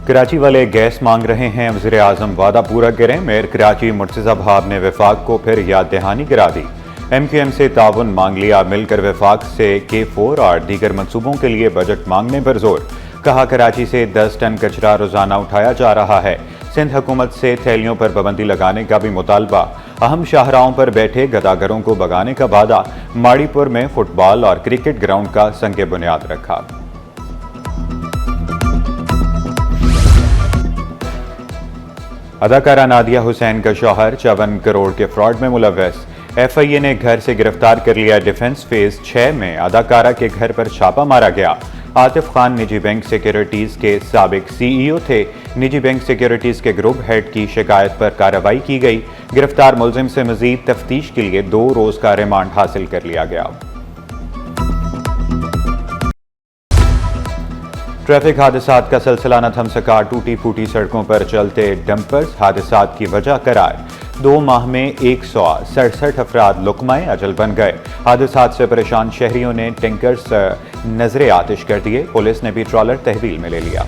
کراچی والے گیس مانگ رہے ہیں، وزیر اعظم وعدہ پورا کریں۔ میئر کراچی مرتضی بھاب نے وفاق کو پھر یاد دہانی کرا دی۔ ایم کیو ایم سے تعاون مانگ لیا، مل کر وفاق سے K4 اور دیگر منصوبوں کے لیے بجٹ مانگنے پر زور۔ کہا کراچی سے 10 ٹن کچرا روزانہ اٹھایا جا رہا ہے۔ سندھ حکومت سے تھیلیوں پر پابندی لگانے کا بھی مطالبہ۔ اہم شاہراہوں پر بیٹھے گداگروں کو بھگانے کا وعدہ۔ ماڑی پور میں فٹ بال اور کرکٹ گراؤنڈ کا سنگ بنیاد رکھا۔ اداکارہ نادیہ حسین کا شوہر 54 کروڑ کے فراڈ میں ملوث۔ ایف آئی اے نے گھر سے گرفتار کر لیا۔ ڈیفنس فیز 6 میں اداکارہ کے گھر پر چھاپہ مارا گیا۔ عاطف خان نجی بینک سیکیورٹیز کے سابق CEO تھے۔ نجی بینک سیکیورٹیز کے گروپ ہیڈ کی شکایت پر کارروائی کی گئی۔ گرفتار ملزم سے مزید تفتیش کے لیے 2 روز کا ریمانڈ حاصل کر لیا گیا۔ ٹریفک حادثات کا سلسلہ نہ تھم سکا۔ ٹوٹی پھوٹی سڑکوں پر چلتے ڈمپرز حادثات کی وجہ قرار۔ 2 ماہ میں 167 افراد لقمہ اجل بن گئے۔ حادثات سے پریشان شہریوں نے ٹینکرز نظر آتش کر دیے۔ پولیس نے بھی ٹرالر تحویل میں لے لیا۔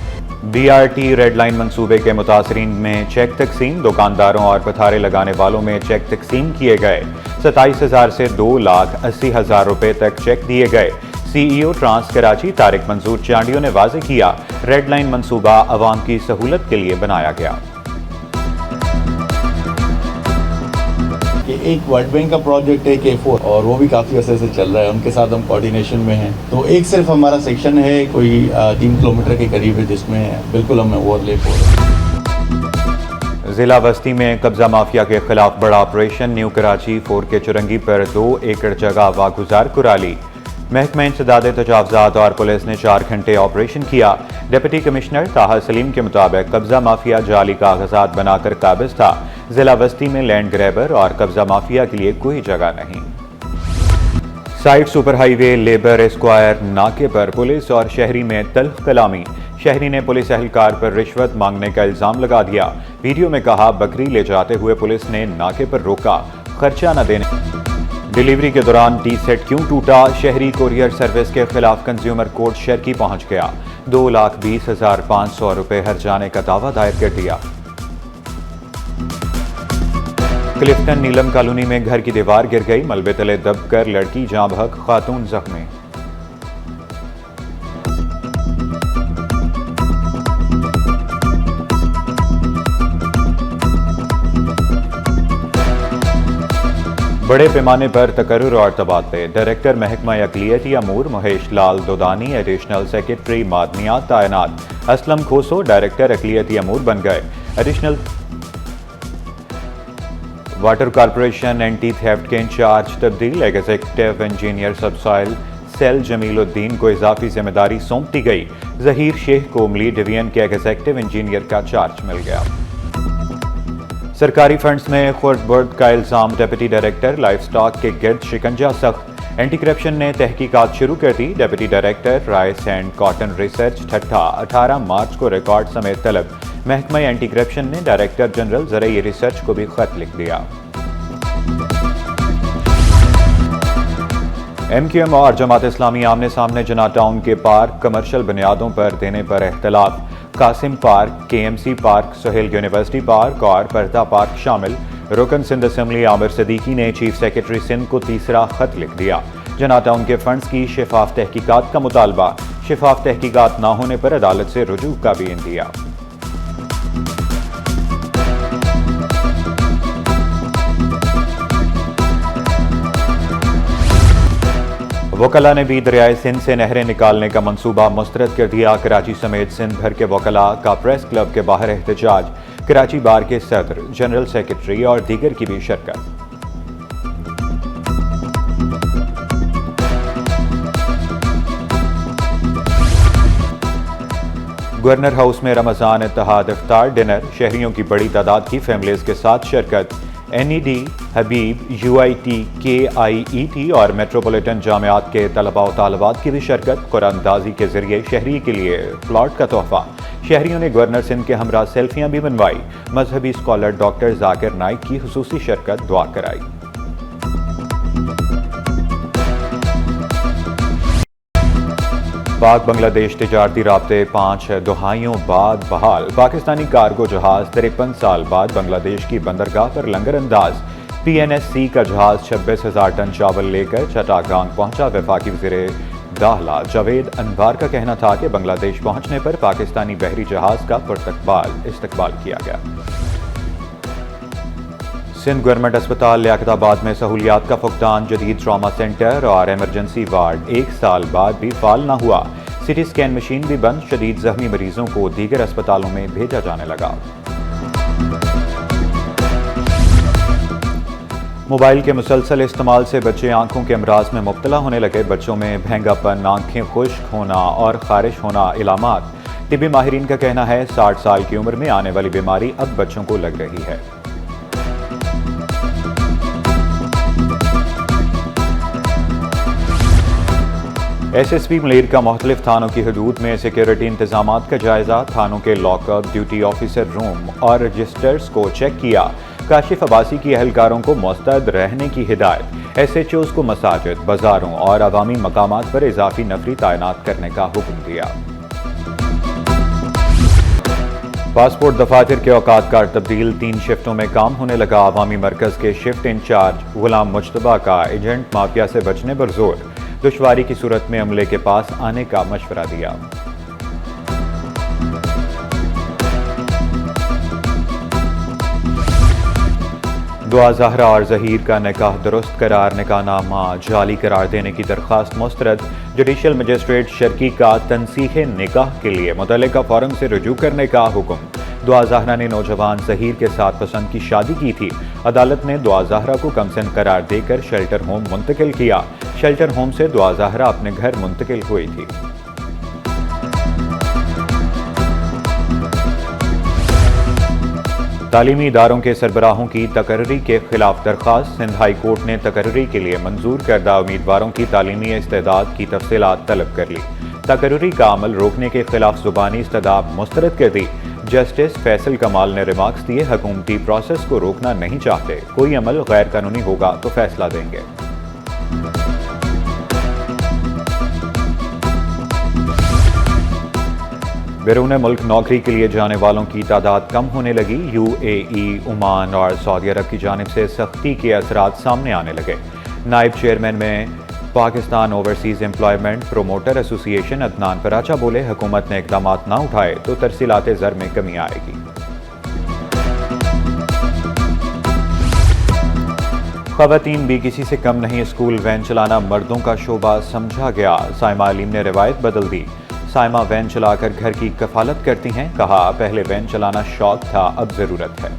BRT ریڈ لائن منصوبے کے متاثرین میں چیک تقسیم۔ دکانداروں اور پتھارے لگانے والوں میں چیک تقسیم کیے گئے۔ 27,000 سے 2,80,000 روپے تک چیک دیے گئے۔ CEO ٹرانس کراچی طارق منظور چانڈیو نے واضح کیا، ریڈ لائن منصوبہ عوام کی سہولت کے لیے بنایا گیا۔ ایک ورلڈ بینک کا پروجیکٹ ہے K4 اور وہ بھی کافی عرصے سے چل رہا ہے، ان کے ساتھ ہم کوارڈینیشن میں ہیں۔ تو ایک صرف ہمارا سیکشن ہے کوئی 3 کلومیٹر کے قریب ہے جس میں بالکل ہمیں اوور لیپ ہو رہا ہے۔ ضلع وسطی میں قبضہ مافیا کے خلاف بڑا آپریشن۔ نیو کراچی 4 کے چرنگی پر 2 ایکڑ جگہ واگزار کرا لی۔ محکمہ انسداد تجاوزات اور پولیس نے 4 گھنٹے آپریشن کیا۔ ڈپٹی کمشنر طاہر سلیم کے مطابق قبضہ مافیا جعلی کاغذات بنا کر قابض تھا۔ ضلع وسطی میں لینڈ گریبر اور قبضہ مافیا کے لیے کوئی جگہ نہیں۔ سائٹ سپر ہائی وے لیبر اسکوائر ناکے پر پولیس اور شہری میں تلخ کلامی۔ شہری نے پولیس اہلکار پر رشوت مانگنے کا الزام لگا دیا۔ ویڈیو میں کہا بکری لے جاتے ہوئے پولیس نے ناکے پر روکا، خرچہ نہ دینے۔ ڈیلیوری کے دوران ٹی سیٹ کیوں ٹوٹا؟ شہری کوریئر سروس کے خلاف کنزیومر کورٹ شرکی پہنچ گیا۔ 2,20,500 روپے ہرجانے کا دعویٰ دائر کر دیا۔ کلفٹن نیلم کالونی میں گھر کی دیوار گر گئی، ملبے تلے دب کر لڑکی جاں بحق، خاتون زخمی۔ بڑے پیمانے پر تقرر اور تبادلے۔ ڈائریکٹر محکمہ اقلیتی امور مہیش لال دودانی، ایڈیشنل سیکریٹری معدنیات تعینات۔ اسلم کھوسو ڈائریکٹر اقلیتی امور بن گئے۔ Additional water corporation anti theft کے انچارج تبدیل۔ Executive engineer sub soil cell Jamil uddin کو اضافی ذمہ داری سونپ دی گئی۔ ظہیر شیخ کو ملی ڈویژن کے ایگزیکٹو انجینئر کا چارج مل گیا۔ سرکاری فنڈز میں خورد برد کا الزام، ڈپٹی ڈائریکٹر لائف سٹاک کے گرد شکنجہ سخت۔ اینٹی کرپشن نے تحقیقات شروع کر دی۔ Deputy director rice and cotton research Thatta 18 March کو ریکارڈ سمیت طلب۔ محکمہ اینٹی کرپشن نے ڈائریکٹر جنرل زرعی ریسرچ کو بھی خط لکھ دیا۔ ایم کیو ایم اور جماعت اسلامی آمنے سامنے۔ جناح ٹاؤن کے پارک کمرشل بنیادوں پر دینے پر اختلاف۔ Qasim park, KMC park, Sohail university park اور پرتا پارک شامل۔ رکن سندھ اسمبلی عامر صدیقی نے چیف سیکرٹری سندھ کو تیسرا خط لکھ دیا۔ جناح ٹاؤن کے فنڈز کی شفاف تحقیقات کا مطالبہ۔ شفاف تحقیقات نہ ہونے پر عدالت سے رجوع کا بھی اندیہ۔ وکلاء نے بھی دریائے سندھ سے نہریں نکالنے کا منصوبہ مسترد کر دیا۔ کراچی سمیت سندھ بھر کے وکلاء کا پریس کلب کے باہر احتجاج۔ کراچی بار کے صدر، جنرل سیکرٹری اور دیگر کی بھی شرکت۔ گورنر ہاؤس میں رمضان اتحاد افطار ڈنر۔ شہریوں کی بڑی تعداد کی فیملیز کے ساتھ شرکت۔ NED، حبیب، UIT، KIET اور میٹروپولیٹن جامعات کے طلباء و طالبات کی بھی شرکت۔ قرآن اندازی کے ذریعے شہری کے لیے پلاٹ کا تحفہ۔ شہریوں نے گورنر سندھ کے ہمراہ سیلفیاں بھی بنوائی۔ مذہبی اسکالر ڈاکٹر ذاکر نائک کی خصوصی شرکت، دعا کرائی۔ پاک بنگلہ دیش تجارتی رابطے 5 دہائیوں بعد بحال۔ پاکستانی کارگو جہاز 53 سال بعد بنگلہ دیش کی بندرگاہ پر لنگر انداز۔ PNSC کا جہاز 26,000 ٹن چاول لے کر چٹاگانگ پہنچا۔ وفاقی وزیر داخلہ جاوید انوار کا کہنا تھا کہ بنگلہ دیش پہنچنے پر پاکستانی بحری جہاز کا استقبال کیا گیا۔ سندھ گورنمنٹ اسپتال لیاقت آباد میں سہولیات کا فقدان، جدید ٹراما سینٹر اور ایمرجنسی وارڈ 1 سال بعد بھی فعال نہ ہوا۔ CT اسکین مشین بھی بند، شدید زخمی مریضوں کو دیگر اسپتالوں میں بھیجا جانے لگا۔ موبائل کے مسلسل استعمال سے بچے آنکھوں کے امراض میں مبتلا ہونے لگے۔ بچوں میں بھینگا پن، آنکھیں خشک ہونا اور خارش ہونا علامات۔ طبی ماہرین کا کہنا ہے 60 سال کی عمر میں آنے والی بیماری اب بچوں کو لگ رہی ہے۔ SSP ملیر کا مختلف تھانوں کی حدود میں سیکیورٹی انتظامات کا جائزہ، تھانوں کے لاک اپ، ڈیوٹی آفیسر روم اور رجسٹرز کو چیک کیا۔ کاشف عباسی کی اہلکاروں کو مستعد رہنے کی ہدایت۔ SHOs کو مساجد، بازاروں اور عوامی مقامات پر اضافی نفری تعینات کرنے کا حکم دیا۔ پاسپورٹ دفاتر کے اوقات کار تبدیل، 3 شفٹوں میں کام ہونے لگا۔ عوامی مرکز کے شفٹ انچارج غلام مجتبیٰ کا ایجنٹ مافیا سے بچنے پر زور، دشواری کی صورت میں عملے کے پاس آنے کا مشورہ دیا۔ دعا زہرا اور ظہیر کا نکاح درست قرار، نکاح نامہ جعلی قرار دینے کی درخواست مسترد۔ جوڈیشل مجسٹریٹ شرکی کا تنسیخ نکاح کے لیے متعلقہ فورم سے رجوع کرنے کا حکم۔ دعا زہرا نے نوجوان ظہیر کے ساتھ پسند کی شادی کی تھی۔ عدالت نے دعا زہرا کو کمسن قرار دے کر شیلٹر ہوم منتقل کیا۔ شیلٹر ہوم سے دعا زہرا اپنے گھر منتقل ہوئی تھی۔ تعلیمی اداروں کے سربراہوں کی تقرری کے خلاف درخواست، سندھ ہائی کورٹ نے تقرری کے لیے منظور کردہ امیدواروں کی تعلیمی استعداد کی تفصیلات طلب کر لی۔ تقرری کا عمل روکنے کے خلاف زبانی استدعا مسترد کر دی۔ جسٹس فیصل کمال نے ریمارکس دیے، حکومتی پروسیس کو روکنا نہیں چاہتے، کوئی عمل غیر قانونی ہوگا تو فیصلہ دیں گے۔ بیرون ملک نوکری کے لیے جانے والوں کی تعداد کم ہونے لگی۔ UAE، عمان اور سعودی عرب کی جانب سے سختی کے اثرات سامنے آنے لگے۔ نائب چیئرمین میں پاکستان اوورسیز امپلائمنٹ پروموٹر ایسوسی ایشن عدنان پراچا بولے، حکومت نے اقدامات نہ اٹھائے تو ترسیلات زر میں کمی آئے گی۔ خواتین بھی کسی سے کم نہیں، اسکول وین چلانا مردوں کا شعبہ سمجھا گیا۔ سائمہ علیم نے روایت بدل دی۔ سائمہ وین چلا کر گھر کی کفالت کرتی ہیں، کہا پہلے وین چلانا شوق تھا، اب ضرورت ہے۔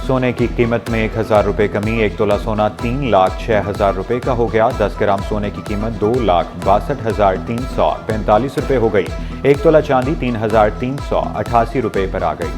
سونے کی قیمت میں 1,000 روپے کمی، 1 تولہ سونا 3,06,000 روپے کا ہو گیا۔ 10 گرام سونے کی قیمت 2,62,345 روپے ہو گئی۔ 1 تولہ چاندی 3,388 روپے پر آ گئی۔